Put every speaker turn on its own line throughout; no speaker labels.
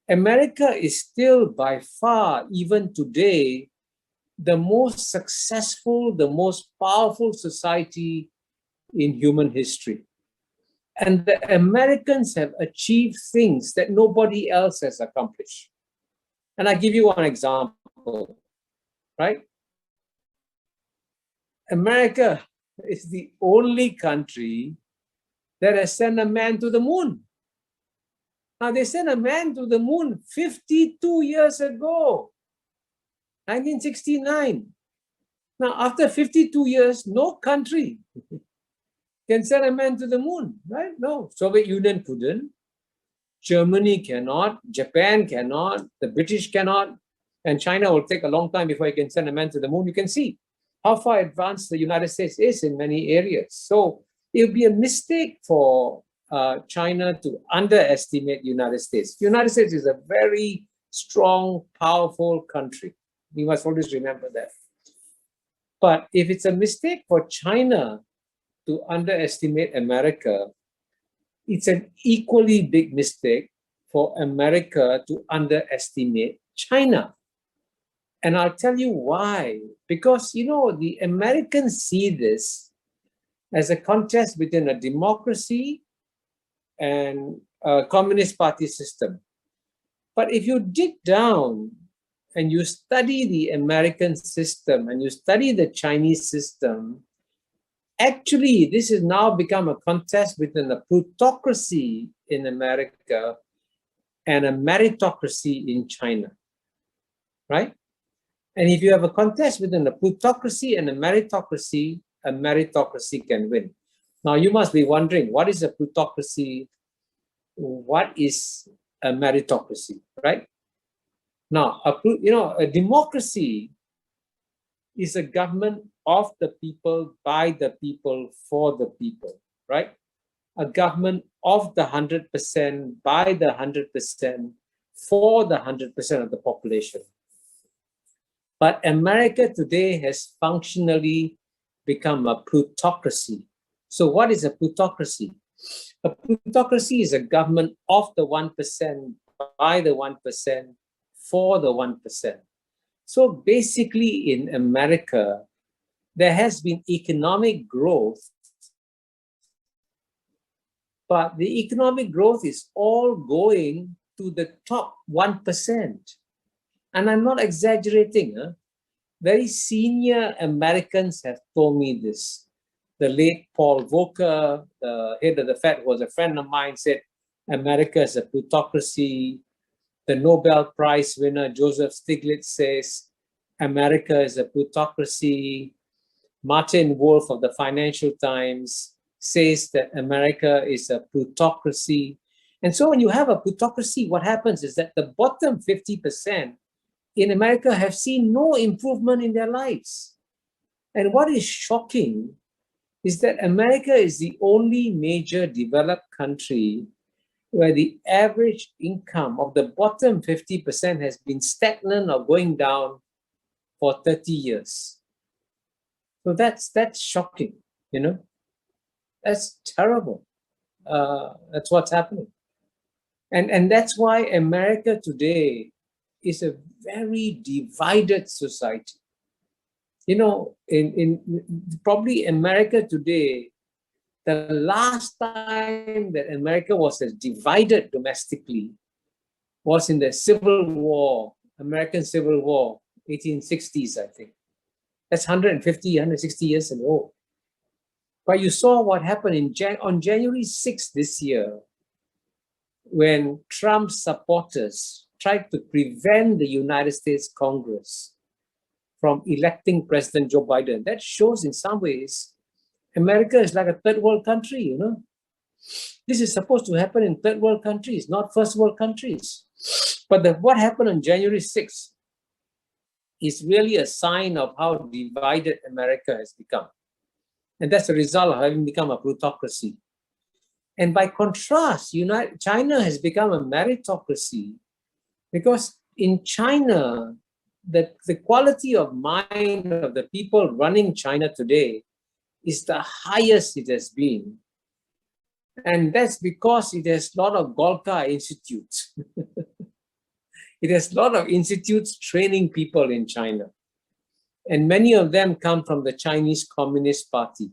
America is still by far, even today, the most successful, the most powerful society in human history. And the Americans have achieved things that nobody else has accomplished. And I give you one example, right? America is the only country that has sent a man to the moon. Now, they sent a man to the moon 52 years ago, 1969. Now, after 52 years, no country can send a man to the moon, right? No, Soviet Union couldn't, Germany cannot, Japan cannot, the British cannot, and China will take a long time before it can send a man to the moon. You can see how far advanced the United States is in many areas. So it would be a mistake for China to underestimate the United States. The United States is a very strong, powerful country. We must always remember that. But if it's a mistake for China to underestimate America, it's an equally big mistake for America to underestimate China. And I'll tell you why. Because, you know, the Americans see this as a contest between a democracy and a communist party system. But if you dig down and you study the American system and you study the Chinese system, actually, this has now become a contest between a plutocracy in America and a meritocracy in China, right? And if you have a contest between a plutocracy and a meritocracy can win. Now, you must be wondering, what is a plutocracy? What is a meritocracy, right? Now, a democracy is a government of the people, by the people, for the people, right? A government of the 100%, by the 100%, for the 100% of the population. But America today has functionally become a plutocracy. So what is a plutocracy? A plutocracy is a government of the 1%, by the 1%, for the 1%. So basically in America, there has been economic growth, but the economic growth is all going to the top 1%. And I'm not exaggerating. Very senior Americans have told me this. The late Paul Volcker, the head of the Fed, was a friend of mine, said America is a plutocracy. The Nobel Prize winner Joseph Stiglitz says America is a plutocracy. Martin Wolf of the Financial Times says that America is a plutocracy. And so when you have a plutocracy, what happens is that the bottom 50% in America have seen no improvement in their lives. And what is shocking is that America is the only major developed country where the average income of the bottom 50% has been stagnant or going down for 30 years. So that's shocking, you know. That's terrible. That's what's happening. And that's why America today is a very divided society. You know, in probably America today, the last time that America was as divided domestically was in the Civil War, American Civil War, 1860s, I think. That's 150, 160 years ago. But you saw what happened on January 6th this year, when Trump's supporters tried to prevent the United States Congress from electing President Joe Biden. That shows in some ways America is like a third world country, you know. This is supposed to happen in third world countries, not first world countries. But what happened on January 6th is really a sign of how divided America has become. And that's the result of having become a plutocracy. And by contrast, China has become a meritocracy because in China, the quality of mind of the people running China today is the highest it has been And that's because it has a lot of Golka institutes. It has a lot of institutes training people in China. And many of them come from the Chinese Communist Party.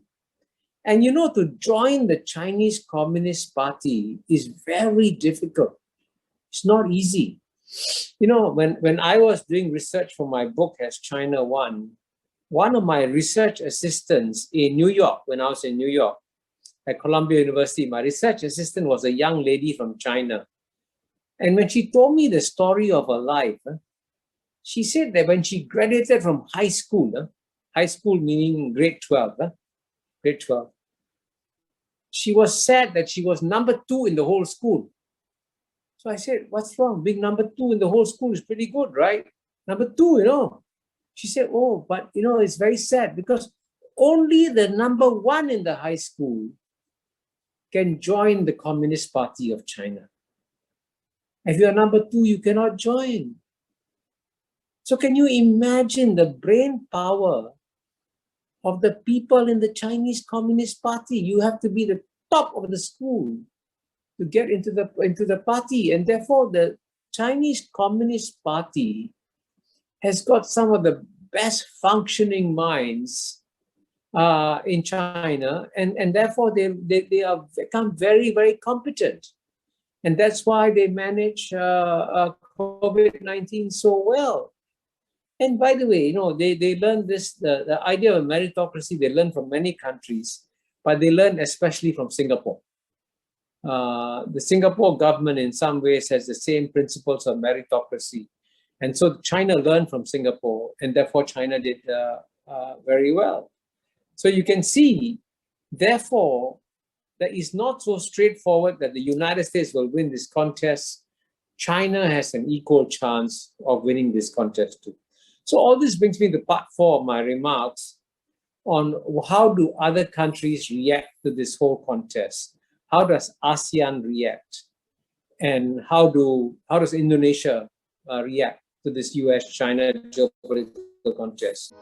And you know, to join the Chinese Communist Party is very difficult. It's not easy. You know, when I was doing research for my book, Has China Won, one of my research assistants in New York, when I was in New York at Columbia University, my research assistant was a young lady from China. And when she told me the story of her life, she said that when she graduated from high school meaning grade 12, grade 12, she was sad that she was number 2 in the whole school. So I said, what's wrong? Being number 2 in the whole school is pretty good, right? Number 2, you know. She said, oh, but you know, it's very sad because only the number 1 in the high school can join the Communist Party of China. If you're number 2, you cannot join. So can you imagine the brain power of the people in the Chinese Communist Party? You have to be the top of the school to get into the party. And therefore, the Chinese Communist Party has got some of the best functioning minds in China. And therefore, they have become very, very competent. And that's why they manage COVID-19 so well. And by the way, you know, they learned this, the idea of meritocracy, they learned from many countries, but they learned especially from Singapore. The Singapore government in some ways has the same principles of meritocracy. And so China learned from Singapore, and therefore China did very well. So you can see, therefore, that it's not so straightforward that the United States will win this contest. China has an equal chance of winning this contest too. So all this brings me to part 4 of my remarks on how do other countries react to this whole contest? How does ASEAN react? And how does Indonesia react to this US-China geopolitical contest?